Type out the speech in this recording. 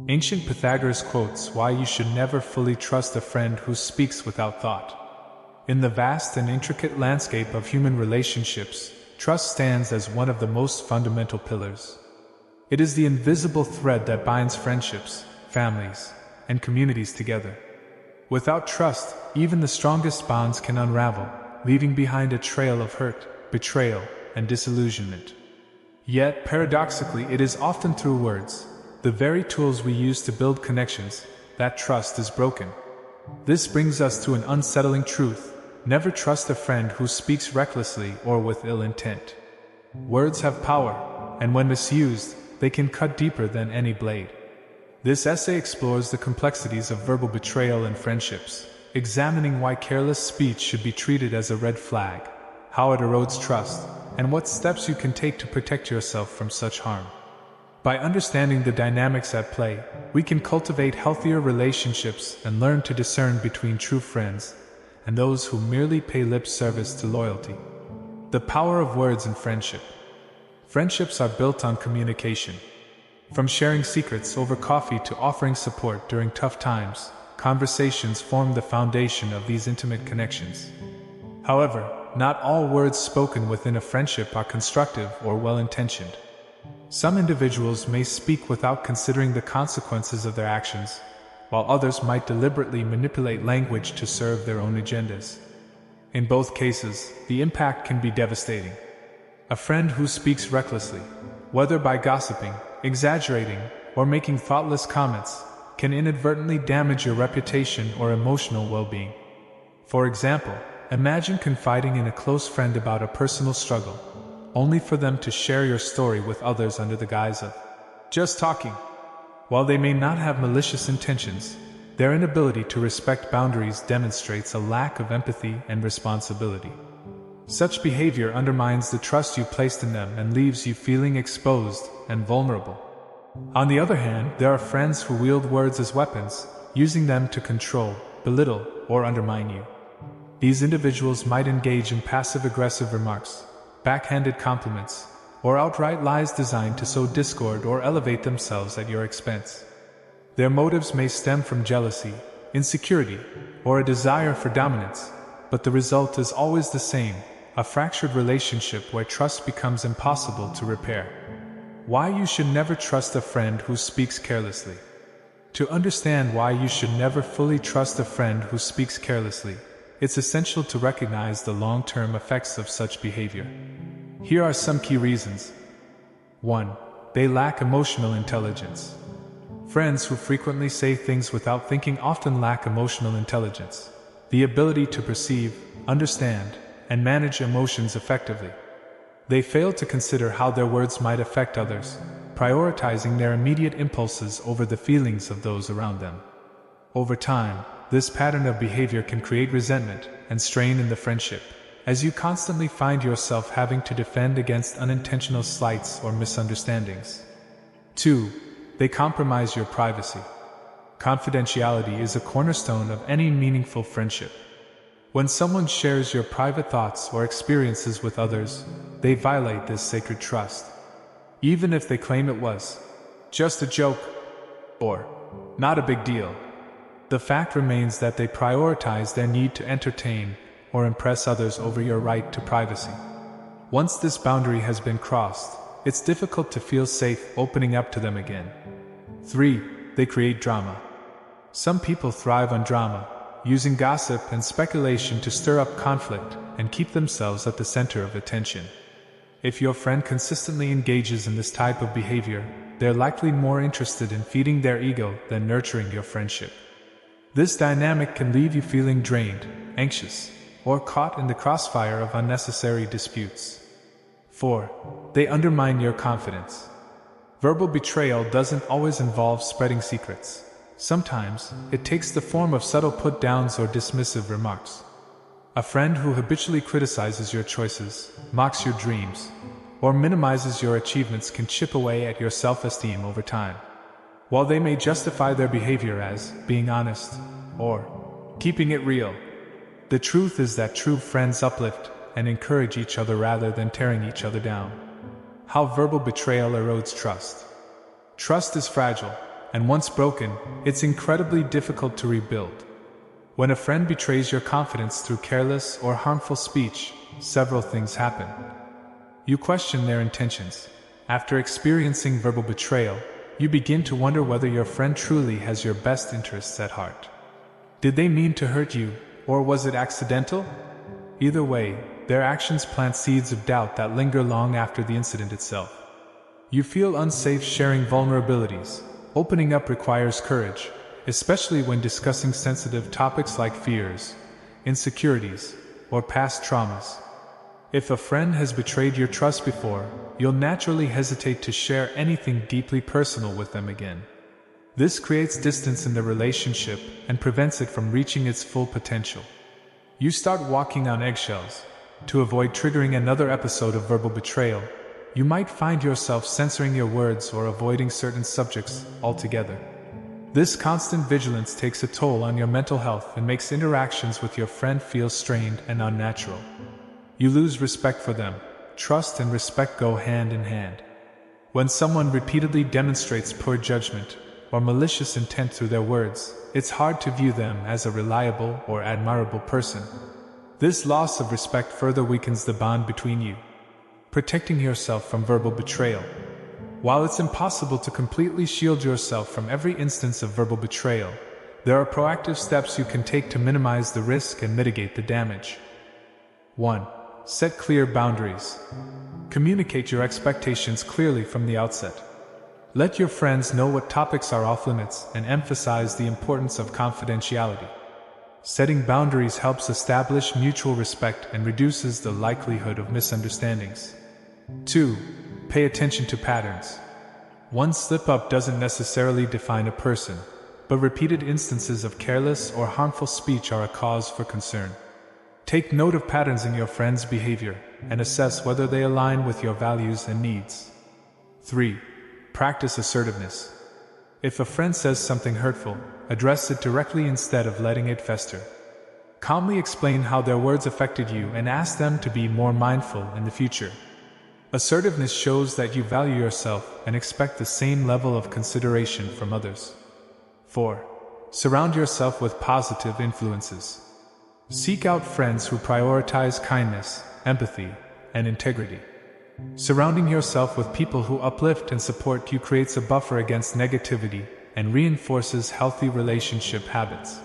Ancient Pythagoras quotes why you should never fully trust a friend who speaks without thought. In the vast and intricate landscape of human relationships, trust stands as one of the most fundamental pillars. It is the invisible thread that binds friendships, families, and communities together. Without trust, even the strongest bonds can unravel, leaving behind a trail of hurt, betrayal, and disillusionment. Yet, paradoxically, it is often through words, the very tools we use to build connections, that trust is broken. This brings us to an unsettling truth: never trust a friend who speaks recklessly or with ill intent. Words have power, and when misused, they can cut deeper than any blade. This essay explores the complexities of verbal betrayal in friendships, examining why careless speech should be treated as a red flag, how it erodes trust, and what steps you can take to protect yourself from such harm. By understanding the dynamics at play, we can cultivate healthier relationships and learn to discern between true friends and those who merely pay lip service to loyalty. The power of words in friendship. Friendships are built on communication. From sharing secrets over coffee to offering support during tough times, conversations form the foundation of these intimate connections. However, not all words spoken within a friendship are constructive or well-intentioned. Some individuals may speak without considering the consequences of their actions, while others might deliberately manipulate language to serve their own agendas. In both cases, the impact can be devastating. A friend who speaks recklessly, whether by gossiping, exaggerating, or making thoughtless comments, can inadvertently damage your reputation or emotional well-being. For example, imagine confiding in a close friend about a personal struggle, only for them to share your story with others under the guise of just talking. While they may not have malicious intentions, their inability to respect boundaries demonstrates a lack of empathy and responsibility. Such behavior undermines the trust you placed in them and leaves you feeling exposed and vulnerable. On the other hand, there are friends who wield words as weapons, using them to control, belittle, or undermine you. These individuals might engage in passive-aggressive remarks, backhanded compliments, or outright lies designed to sow discord or elevate themselves at your expense. Their motives may stem from jealousy, insecurity, or a desire for dominance, but the result is always the same: a fractured relationship where trust becomes impossible to repair. Why you should never trust a friend who speaks carelessly. To understand why you should never fully trust a friend who speaks carelessly, it's essential to recognize the long-term effects of such behavior. Here are some key reasons. 1. They lack emotional intelligence. Friends who frequently say things without thinking often lack emotional intelligence, the ability to perceive, understand, and manage emotions effectively. They fail to consider how their words might affect others, prioritizing their immediate impulses over the feelings of those around them. Over time, this pattern of behavior can create resentment and strain in the friendship, as you constantly find yourself having to defend against unintentional slights or misunderstandings. 2. They compromise your privacy. Confidentiality is a cornerstone of any meaningful friendship. When someone shares your private thoughts or experiences with others, they violate this sacred trust. Even if they claim it was just a joke or not a big deal, the fact remains that they prioritize their need to entertain or impress others over your right to privacy. Once this boundary has been crossed, it's difficult to feel safe opening up to them again. 3. They create drama. Some people thrive on drama, using gossip and speculation to stir up conflict and keep themselves at the center of attention. If your friend consistently engages in this type of behavior, they're likely more interested in feeding their ego than nurturing your friendship. This dynamic can leave you feeling drained, anxious, or caught in the crossfire of unnecessary disputes. 4. They undermine your confidence. Verbal betrayal doesn't always involve spreading secrets. Sometimes, it takes the form of subtle put-downs or dismissive remarks. A friend who habitually criticizes your choices, mocks your dreams, or minimizes your achievements can chip away at your self-esteem over time. While they may justify their behavior as being honest or keeping it real, the truth is that true friends uplift and encourage each other rather than tearing each other down. How verbal betrayal erodes trust. Trust is fragile, and once broken, it's incredibly difficult to rebuild. When a friend betrays your confidence through careless or harmful speech, several things happen. You question their intentions. After experiencing verbal betrayal, you begin to wonder whether your friend truly has your best interests at heart. Did they mean to hurt you, or was it accidental? Either way, their actions plant seeds of doubt that linger long after the incident itself. You feel unsafe sharing vulnerabilities. Opening up requires courage, especially when discussing sensitive topics like fears, insecurities, or past traumas. If a friend has betrayed your trust before, you'll naturally hesitate to share anything deeply personal with them again. This creates distance in the relationship and prevents it from reaching its full potential. You start walking on eggshells. To avoid triggering another episode of verbal betrayal, you might find yourself censoring your words or avoiding certain subjects altogether. This constant vigilance takes a toll on your mental health and makes interactions with your friend feel strained and unnatural. You lose respect for them. Trust and respect go hand in hand. When someone repeatedly demonstrates poor judgment or malicious intent through their words, it's hard to view them as a reliable or admirable person. This loss of respect further weakens the bond between you. Protecting yourself from verbal betrayal. While it's impossible to completely shield yourself from every instance of verbal betrayal, there are proactive steps you can take to minimize the risk and mitigate the damage. 1. Set clear boundaries. Communicate your expectations clearly from the outset. Let your friends know what topics are off limits and emphasize the importance of confidentiality. Setting boundaries helps establish mutual respect and reduces the likelihood of misunderstandings. 2. Pay attention to patterns. One slip-up doesn't necessarily define a person, but repeated instances of careless or harmful speech are a cause for concern. Take note of patterns in your friend's behavior and assess whether they align with your values and needs. 3. Practice assertiveness. If a friend says something hurtful, address it directly instead of letting it fester. Calmly explain how their words affected you and ask them to be more mindful in the future. Assertiveness shows that you value yourself and expect the same level of consideration from others. 4. Surround yourself with positive influences. Seek out friends who prioritize kindness, empathy, and integrity. Surrounding yourself with people who uplift and support you creates a buffer against negativity and reinforces healthy relationship habits.